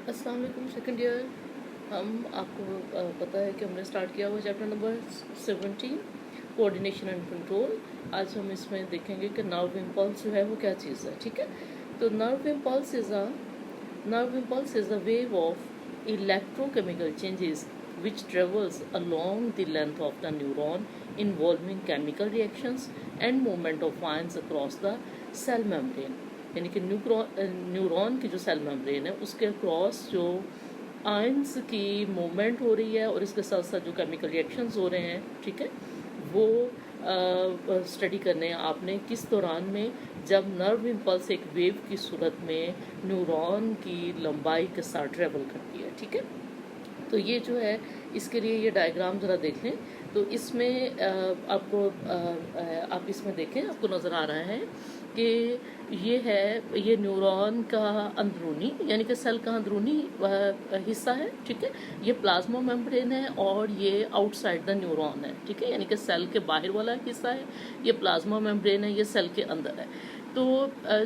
अस्सलाम वालेकुम second year. हम आपको पता है कि हमने स्टार्ट किया हुआ chapter number 17 coordination and control. आज हम इसमें देखेंगे कि नर्व इम्पल्स जो है वो क्या चीज़ है। ठीक है, तो nerve impulse is a wave of electrochemical changes which travels along the length of the neuron involving chemical reactions and movement of ions across the cell membrane। यानी कि न्यूरॉन की जो सेल मेम्ब्रेन है उसके अक्रॉस जो ions की movement हो रही है और इसके साथ साथ जो केमिकल रिएक्शंस हो रहे हैं, ठीक है, वो स्टडी करने हैं आपने किस दौरान में, जब नर्व इम्पल्स एक वेव की सूरत में न्यूरॉन की लंबाई के साथ ट्रेवल करती है। ठीक है, तो ये जो है इसके लिए ये डायग्राम ज़रा देख लें। तो इसमें आपको आप इसमें देखें, आपको नज़र आ रहा है कि ये न्यूरॉन का अंदरूनी यानी कि सेल का अंदरूनी हिस्सा है। ठीक है, ये प्लाज्मा मेम्ब्रेन है और ये आउटसाइड द न्यूरॉन है। ठीक है, यानी कि सेल के बाहर वाला हिस्सा है, ये प्लाज्मा मेम्ब्रेन है, ये सेल के अंदर है। तो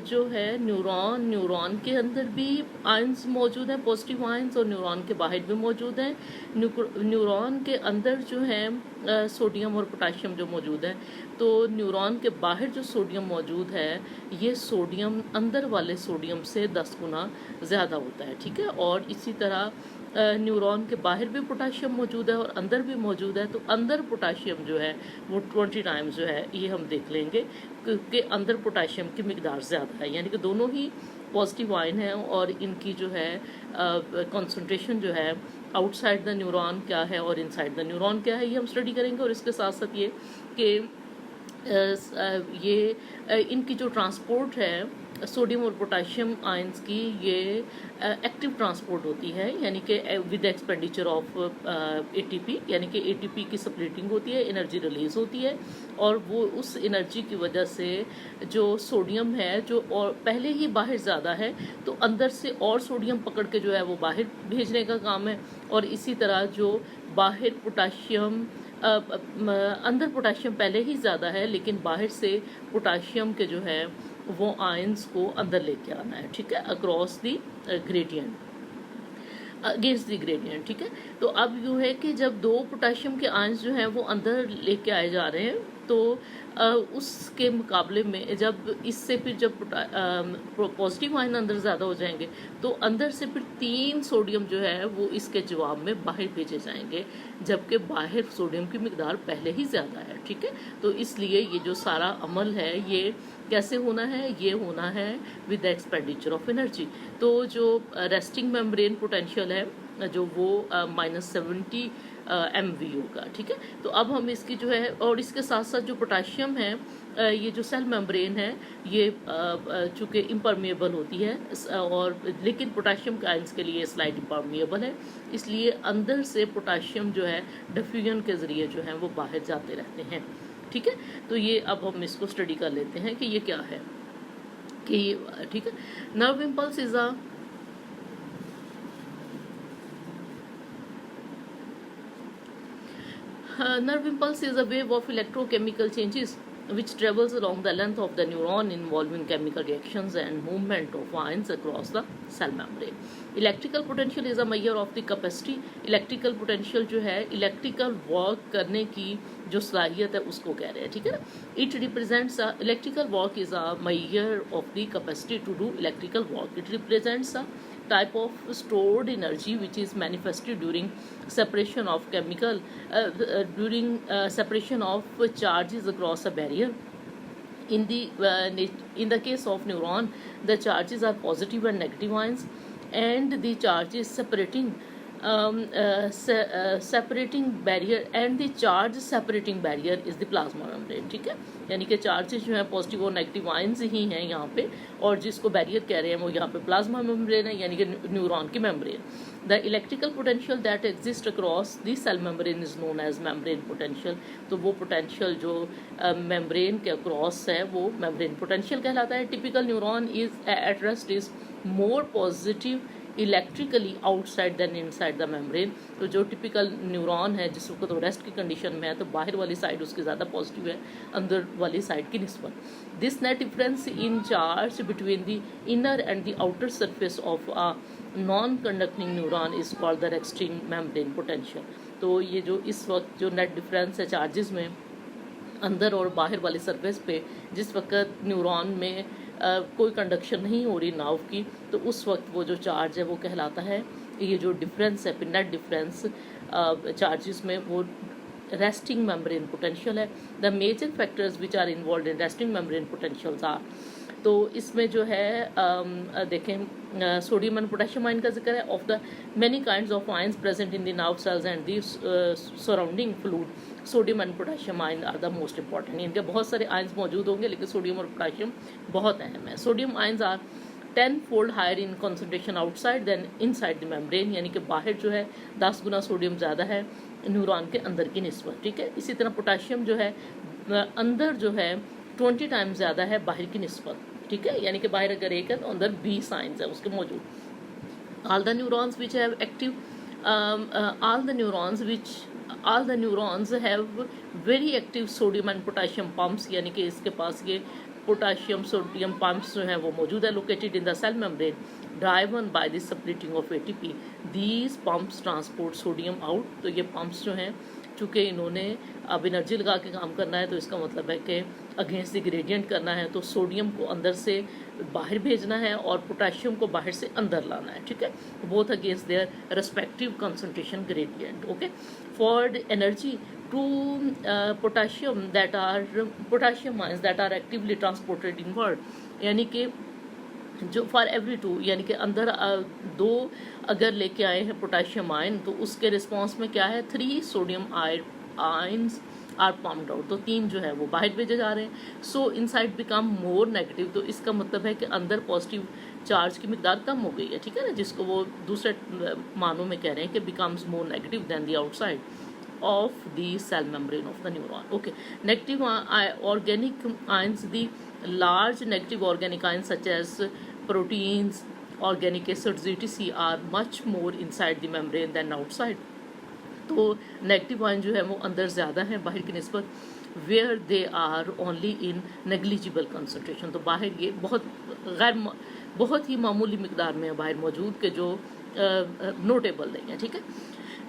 जो है न्यूरॉन के अंदर भी आयंस मौजूद हैं, पॉजिटिव आयंस, और न्यूरॉन के बाहर भी मौजूद हैं। न्यूरॉन के अंदर जो है सोडियम और पोटाशियम जो मौजूद है, तो न्यूरॉन के बाहर जो सोडियम मौजूद है, ये सोडियम अंदर वाले सोडियम से 10 गुना ज़्यादा होता है। ठीक है, और इसी तरह न्यूरॉन के बाहर भी पोटाशियम मौजूद है और अंदर भी मौजूद है। तो अंदर पोटाशियम जो है वो 20 टाइम्स जो है ये हम देख लेंगे, क्योंकि अंदर पोटाशियम की मिकदार ज़्यादा है। यानी कि दोनों ही पॉजिटिव आयन हैं और इनकी जो है कंसंट्रेशन जो है आउटसाइड द न्यूरॉन क्या है और इनसाइड द न्यूरॉन क्या है, ये हम स्टडी करेंगे। और इसके साथ साथ ये कि इनकी जो ट्रांसपोर्ट है सोडियम और पोटाशियम आयंस की, ये एक्टिव ट्रांसपोर्ट होती है, यानी कि विद एक्सपेंडिचर ऑफ एटीपी, यानी कि एटीपी की स्प्लिटिंग होती है, एनर्जी रिलीज होती है, और वो उस एनर्जी की वजह से जो सोडियम है जो और पहले ही बाहर ज़्यादा है, तो अंदर से और सोडियम पकड़ के जो है वो बाहर भेजने का काम है। और इसी तरह जो बाहर पोटाशियम अंदर पोटाशियम पहले ही ज़्यादा है, लेकिन बाहर से पोटाशियम के जो है वो आयंस को अंदर लेके आना है। ठीक है, across the gradient, against the gradient. ठीक है, तो अब यूँ है कि जब दो पोटाशियम के आयंस जो हैं वो अंदर लेके आए जा रहे हैं, तो उसके मुकाबले में जब इससे फिर जब पॉजिटिव आयन अंदर ज़्यादा हो जाएंगे, तो अंदर से फिर 3 सोडियम जो है वो इसके जवाब में बाहर भेजे जाएंगे, जबकि बाहर सोडियम की मिकदार पहले ही ज़्यादा है। ठीक है, तो इसलिए ये जो सारा अमल है ये कैसे होना है, ये होना है विद एक्सपेंडिचर ऑफ एनर्जी। तो जो रेस्टिंग मेम्ब्रेन पोटेंशियल है जो वो -70 MV होगा। ठीक है, तो अब हम इसकी जो है, और इसके साथ साथ जो पोटाशियम है, ये जो सेल मेम्ब्रेन है ये चूँकि इम्परमिएबल होती है, और लेकिन पोटाशियम के आयंस के लिए स्लाइट इम्परमिएबल है, इसलिए अंदर से पोटाशियम जो है डिफ्यूजन के ज़रिए जो है वो बाहर जाते रहते हैं। ठीक है, तो ये अब हम इसको स्टडी कर लेते हैं कि ये क्या है कि, ठीक है, nerve impulse is a nerve impulse is a wave of electrochemical changes which travels along the length of the neuron involving chemical reactions and movement of ions across the cell membrane. Electrical potential is a measure of the capacity. Electrical potential जो है electrical work करने की जो सलाहियत है उसको कह रहे हैं। ठीक है ना, it represents a electrical work is a measure of the capacity to do electrical work. It represents a type of stored energy which is manifested during separation of chemical during separation of charges across a barrier. In the case of neuron, the charges are positive and negative ions, and the charges separating barrier and the charge separating barrier is the plasma membrane. ठीक है, यानी कि charges जो है positive और negative ions ही हैं यहाँ पे, और जिसको बैरियर कह रहे हैं वो यहाँ पे प्लाज्मा मेम्ब्रेन है, यानी कि न्यूरॉन की membrane. The electrical potential that exist across the cell membrane is known as membrane potential. तो वो पोटेंशियल जो मेम्ब्रेन के अक्रॉस है वो मेम्ब्रेन पोटेंशियल कहलाता है। Typical neuron is at rest is more positive electrically outside than inside the membrane. तो जो टिपिकल न्यूरॉन है जिस वक्त वो रेस्ट की कंडीशन में है तो बाहर वाली साइड उसकी ज़्यादा पॉजिटिव है अंदर वाली साइड की निस्बत। This net difference in charge between the inner and the outer surface of a non conducting neuron is called the resting membrane potential. तो ये जो इस वक्त जो नेट डिफरेंस है चार्जेस में अंदर और बाहर वाली सरफेस पे जिस वक्त न्यूरॉन में कोई कंडक्शन नहीं हो रही नाव की, तो उस वक्त वो जो चार्ज है वो कहलाता है, ये जो डिफरेंस है नेट डिफरेंस चार्जेस में, वो रेस्टिंग मेम्ब्रेन पोटेंशियल है। The major factors which are involve in resting membrane potentials are, तो इसमें जो है देखें सोडियम एंड पोटेशियम आयन का जिक्र है। Of the many kinds of ions present in the nerve cells and the surrounding fluid, sodium and potassium ion are the most important. इनके बहुत सारे आयंस मौजूद होंगे लेकिन सोडियम और पोटेशियम बहुत अहम है। Sodium ions are 10-fold higher in concentration outside than inside the membrane, यानी कि बाहर जो है 10 गुना सोडियम ज़्यादा है न्यूरॉन के अंदर की निस्बत, ठीक है। इसी तरह पोटेशियम जो है अंदर जो है 20 टाइम्स ज़्यादा है बाहर की निस्बत, ठीक है। यानी कि बाहर अगर एक है तो अंदर 20 आयंस है उसके मौजूद। All the neurons which have active all the neurons have very active sodium and potassium pumps, यानी कि इसके पास ये पोटाशियम सोडियम पम्प्स जो हैं वो मौजूद है, located in the cell membrane, driven by the splitting of ATP। These pumps transport sodium out. तो ये पम्प्स जो हैं चूँकि इन्होंने अब एनर्जी लगा के काम करना है तो इसका मतलब है कि अगेंस्ट द ग्रेडियंट करना है, तो सोडियम को अंदर से बाहर भेजना है और पोटेशियम को बाहर से अंदर लाना है, ठीक है। Both against their respective concentration gradient, okay. For the energy to potassium ions that are actively transported inward, यानी कि जो फॉर एवरी 2, यानी कि अंदर 2 अगर लेके आए हैं पोटेशियम आयन तो उसके रिस्पॉन्स में क्या है 3 sodium ions are pumped out, तो 3 जो है वो बाहर भेजे जा रहे हैं। सो इनसाइड बिकम मोर नेगेटिव, तो इसका मतलब है कि अंदर पॉजिटिव चार्ज की मिकदार कम हो गई है, ठीक है ना, जिसको वो दूसरे मानों में कह रहे हैं कि becomes more negative than the outside of the cell membrane of the neuron, okay. Negative organic ions, the large negative organic ions such as proteins, organic acids etc are much more inside the membrane than outside। तो negative ion जो है वो अंदर ज़्यादा है बाहर की निस्बत, where they are only in negligible concentration, तो बाहर ये बहुत ही मामूली मिकदार में है बाहर मौजूद के जो नोटेबल नहीं है, ठीक है।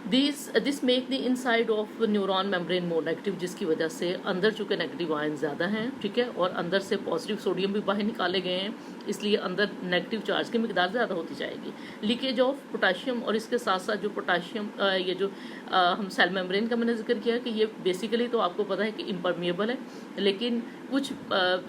This make the inside of neuron membrane more negative, जिसकी वजह से अंदर चूँकि नेगेटिव आयन ज़्यादा हैं, ठीक है, और अंदर से पॉजिटिव सोडियम भी बाहर निकाले गए हैं, इसलिए अंदर नेगेटिव चार्ज की मिकदार ज़्यादा होती जाएगी। लीकेज ऑफ पोटाशियम, और इसके साथ साथ जो पोटाशियम ये जो हम सेल मेम्ब्रेन का मैंने जिक्र किया कि ये बेसिकली तो आपको पता है कि इम्परमिएबल है, लेकिन कुछ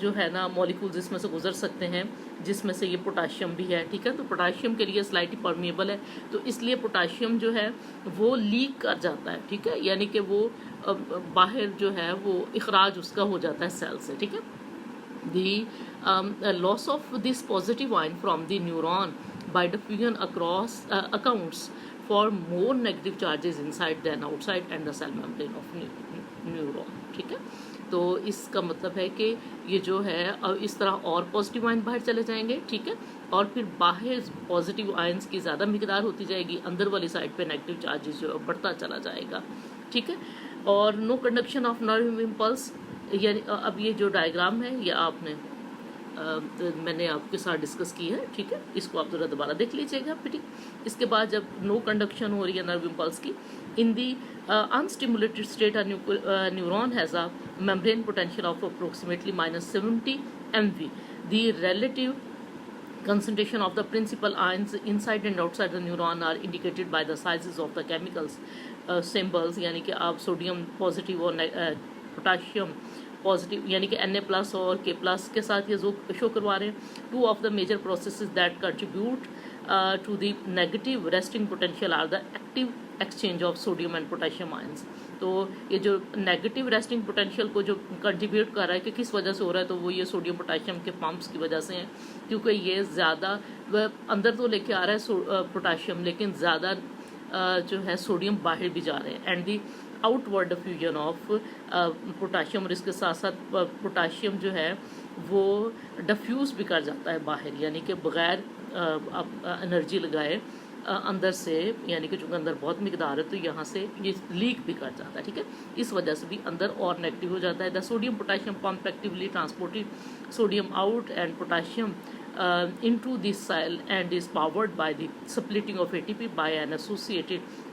जो है ना मॉलिक्यूल्स इसमें से गुजर सकते हैं जिसमें से ये पोटाशियम भी है, ठीक है। तो पोटाशियम के लिए स्लाइटली परमिएबल है, तो इसलिए पोटाशियम जो है वो लीक कर जाता है, ठीक है, यानी कि वो बाहर जो है वो इखराज उसका हो जाता है सेल से, ठीक है। The loss of this positive ion from the neuron by diffusion across accounts for more negative charges inside than outside and the cell membrane of neuron, ठीक है। तो इसका मतलब है कि ये जो है इस तरह और पॉजिटिव आयन बाहर चले जाएंगे, ठीक है, और फिर बाहर पॉजिटिव आयन्स की ज़्यादा मिकदार होती जाएगी, अंदर वाली साइड पे नेगेटिव चार्जेस जो बढ़ता चला जाएगा, ठीक है। और no conduction of nerve impulse, यानी अब ये जो डायग्राम है ये आपने मैंने आपके साथ डिस्कस की है, ठीक है, इसको आप ज़रा दोबारा देख लीजिएगा, ठीक। इसके बाद जब नो कंडक्शन हो रही है नर्व इम्पल्स की, इन दी unstimulated state a neuron has a membrane potential of approximately -70 MV. The relative concentration of the principal ions inside and outside the neuron are indicated by the sizes of the chemicals symbols, यानी कि आप sodium positive और potassium positive यानी कि Na+ और K+ के साथ ये शो करवा रहे हैं। 2 of the major processes that contribute to the negative resting potential are the active exchange of sodium and potassium ions। तो ये जो नेगेटिव रेस्टिंग पोटेंशियल को जो कंट्रीब्यूट कर रहा है कि किस वजह से हो रहा है, तो वो ये सोडियम पोटेशियम के पंप्स की वजह से है, क्योंकि ये ज़्यादा अंदर तो लेके आ रहा है पोटेशियम, लेकिन ज़्यादा जो है सोडियम बाहर भी जा रहे हैं। And the outward diffusion of potassium, और इसके साथ साथ पोटाशियम जो है वो डिफ्यूज़ भी कर जाता है बाहर, यानी कि बग़ैर एनर्जी लगाए अंदर से, यानी कि चूँकि अंदर बहुत मिकदार है तो यहाँ से ये लीक भी कर जाता है, ठीक है। इस वजह से भी अंदर और नेगेटिव हो जाता है। The sodium potassium pump actively transported sodium out and potassium into the cell and is powered by the splitting of ATP by an associated